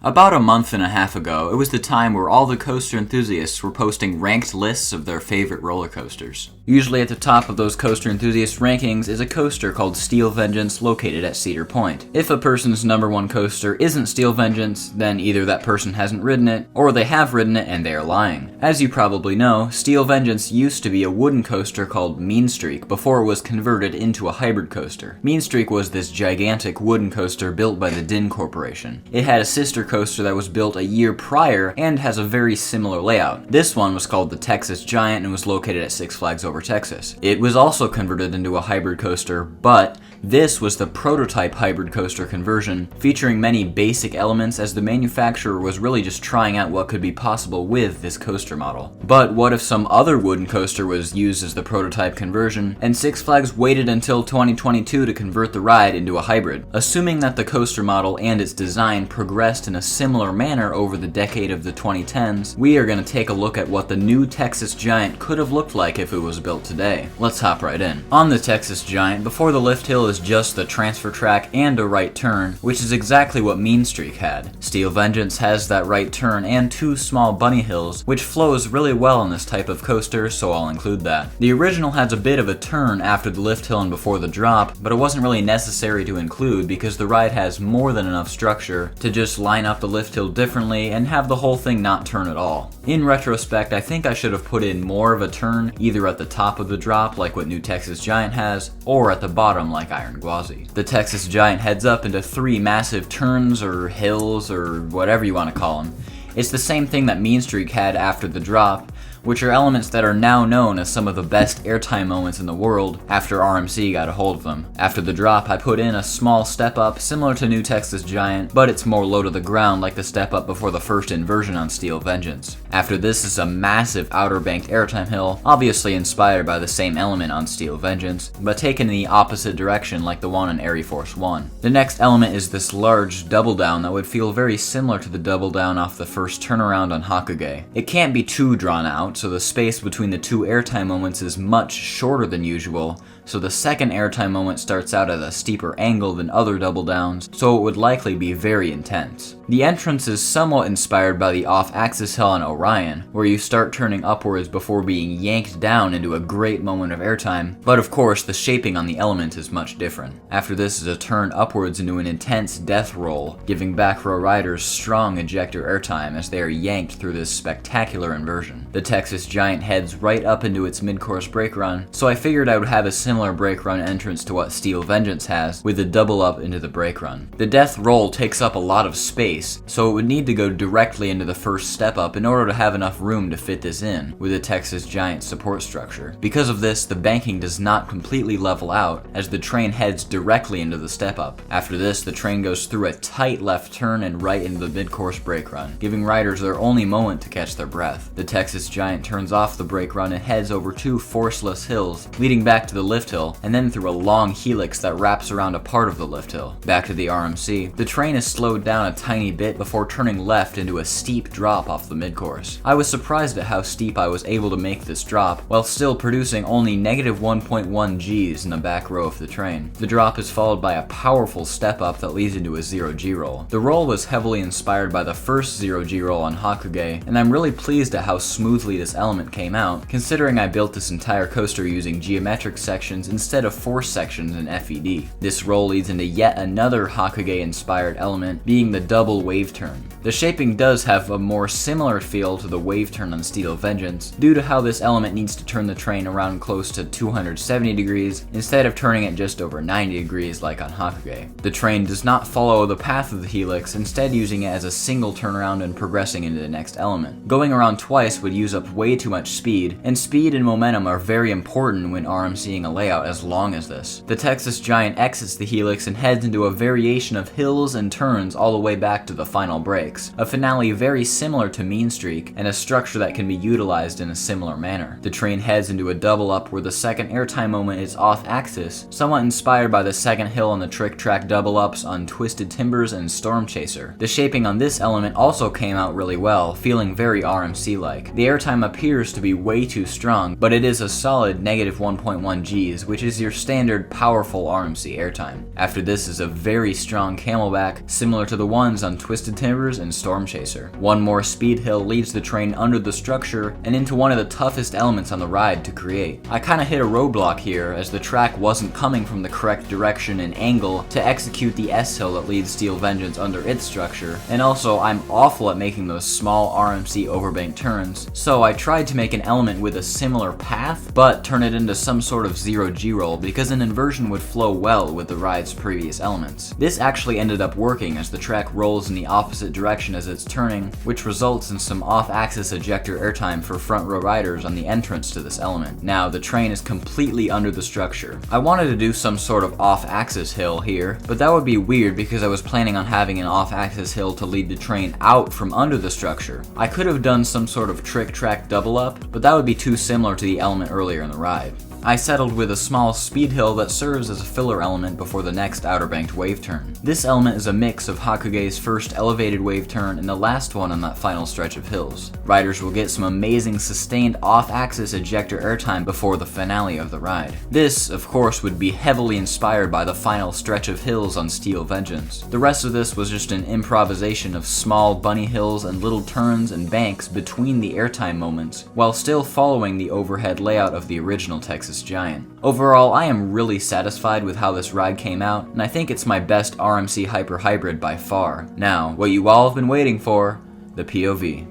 About a month and a half ago, it was the time where all the coaster enthusiasts were posting ranked lists of their favorite roller coasters. Usually at the top of those coaster enthusiast rankings is a coaster called Steel Vengeance located at Cedar Point. If a person's number one coaster isn't Steel Vengeance, then either that person hasn't ridden it, or they have ridden it and they are lying. As you probably know, Steel Vengeance used to be a wooden coaster called Mean Streak before it was converted into a hybrid coaster. Mean Streak was this gigantic wooden coaster built by the Din Corporation. It had a sister coaster that was built a year prior and has a very similar layout. This one was called the Texas Giant and was located at Six Flags Over Texas. It was also converted into a hybrid coaster, but this was the prototype hybrid coaster conversion, featuring many basic elements as the manufacturer was really just trying out what could be possible with this coaster model. But what if some other wooden coaster was used as the prototype conversion, and Six Flags waited until 2022 to convert the ride into a hybrid? Assuming that the coaster model and its design progressed in a similar manner over the decade of the 2010s, we are going to take a look at what the new Texas Giant could have looked like if it was built today. Let's hop right in. On the Texas Giant, before the lift hill is just the transfer track and a right turn, which is exactly what Mean Streak had. Steel Vengeance has that right turn and two small bunny hills, which flows really well on this type of coaster, so I'll include that. The original has a bit of a turn after the lift hill and before the drop, but it wasn't really necessary to include because the ride has more than enough structure to just line up the lift hill differently and have the whole thing not turn at all. In retrospect, I think I should have put in more of a turn, either at the top of the drop like what New Texas Giant has, or at the bottom like Iron Gwazi. The Texas Giant heads up into three massive turns or hills or whatever you want to call them. It's the same thing that Mean Streak had after the drop, which are elements that are now known as some of the best airtime moments in the world after RMC got a hold of them. After the drop, I put in a small step up similar to New Texas Giant, but it's more low to the ground like the step up before the first inversion on Steel Vengeance. After this is a massive outer banked airtime hill, obviously inspired by the same element on Steel Vengeance, but taken in the opposite direction like the one on Air Force 1. The next element is this large double down that would feel very similar to the double down off the first turnaround on Hakugei. It can't be too drawn out, so the space between the two airtime moments is much shorter than usual, so the second airtime moment starts out at a steeper angle than other double downs, so it would likely be very intense. The entrance is somewhat inspired by the off-axis hill on Orion, where you start turning upwards before being yanked down into a great moment of airtime, but of course the shaping on the element is much different. After this is a turn upwards into an intense death roll, giving back row riders strong ejector airtime as they are yanked through this spectacular inversion. The Texas Giant heads right up into its mid-course brake run, so I figured I would have a similar brake run entrance to what Steel Vengeance has, with a double up into the brake run. The death roll takes up a lot of space, so it would need to go directly into the first step up in order to have enough room to fit this in, with the Texas Giant support structure. Because of this, the banking does not completely level out, as the train heads directly into the step up. After this, the train goes through a tight left turn and right into the mid-course brake run, giving riders their only moment to catch their breath. The Texas Giant turns off the brake run and heads over two forceless hills, leading back to the lift hill, and then through a long helix that wraps around a part of the lift hill. Back to the RMC, the train is slowed down a tiny bit before turning left into a steep drop off the mid-course. I was surprised at how steep I was able to make this drop, while still producing only negative 1.1 Gs in the back row of the train. The drop is followed by a powerful step up that leads into a 0G roll. The roll was heavily inspired by the first 0G roll on Hakugei, and I'm really pleased at how smoothly this element came out, considering I built this entire coaster using geometric sections instead of force sections in FED. This roll leads into yet another Hakugei inspired element, being the double wave turn. The shaping does have a more similar feel to the wave turn on Steel Vengeance, due to how this element needs to turn the train around close to 270 degrees instead of turning it just over 90 degrees like on Hakugei. The train does not follow the path of the helix, instead using it as a single turnaround and progressing into the next element. Going around twice would use up way too much speed, and speed and momentum are very important when RMCing a layout as long as this. The Texas Giant exits the helix and heads into a variation of hills and turns all the way back to the final brakes, a finale very similar to Mean Streak, and a structure that can be utilized in a similar manner. The train heads into a double up where the second airtime moment is off axis, somewhat inspired by the second hill on the trick track double ups on Twisted Timbers and Storm Chaser. The shaping on this element also came out really well, feeling very RMC-like. The airtime appears to be way too strong, but it is a solid negative 1.1 Gs ease, which is your standard powerful RMC airtime. After this is a very strong camelback, similar to the ones on Twisted Timbers and Storm Chaser. One more speed hill leads the train under the structure and into one of the toughest elements on the ride to create. I kinda hit a roadblock here as the track wasn't coming from the correct direction and angle to execute the S-hill that leads Steel Vengeance under its structure, and also I'm awful at making those small RMC overbank turns, so I tried to make an element with a similar path, but turn it into some sort of zero G-roll because an inversion would flow well with the ride's previous elements. This actually ended up working as the track rolls in the opposite direction as it's turning, which results in some off-axis ejector airtime for front row riders on the entrance to this element. Now, the train is completely under the structure. I wanted to do some sort of off-axis hill here, but that would be weird because I was planning on having an off-axis hill to lead the train out from under the structure. I could have done some sort of trick track double up, but that would be too similar to the element earlier in the ride. I settled with a small speed hill that serves as a filler element before the next outer banked wave turn. This element is a mix of Hakugei's first elevated wave turn and the last one on that final stretch of hills. Riders will get some amazing sustained off-axis ejector airtime before the finale of the ride. This, of course, would be heavily inspired by the final stretch of hills on Steel Vengeance. The rest of this was just an improvisation of small bunny hills and little turns and banks between the airtime moments, while still following the overhead layout of the original Texas Giant. Overall, I am really satisfied with how this ride came out, and I think it's my best RMC Hyper Hybrid by far. Now, what you all have been waiting for, the POV.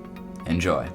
Enjoy.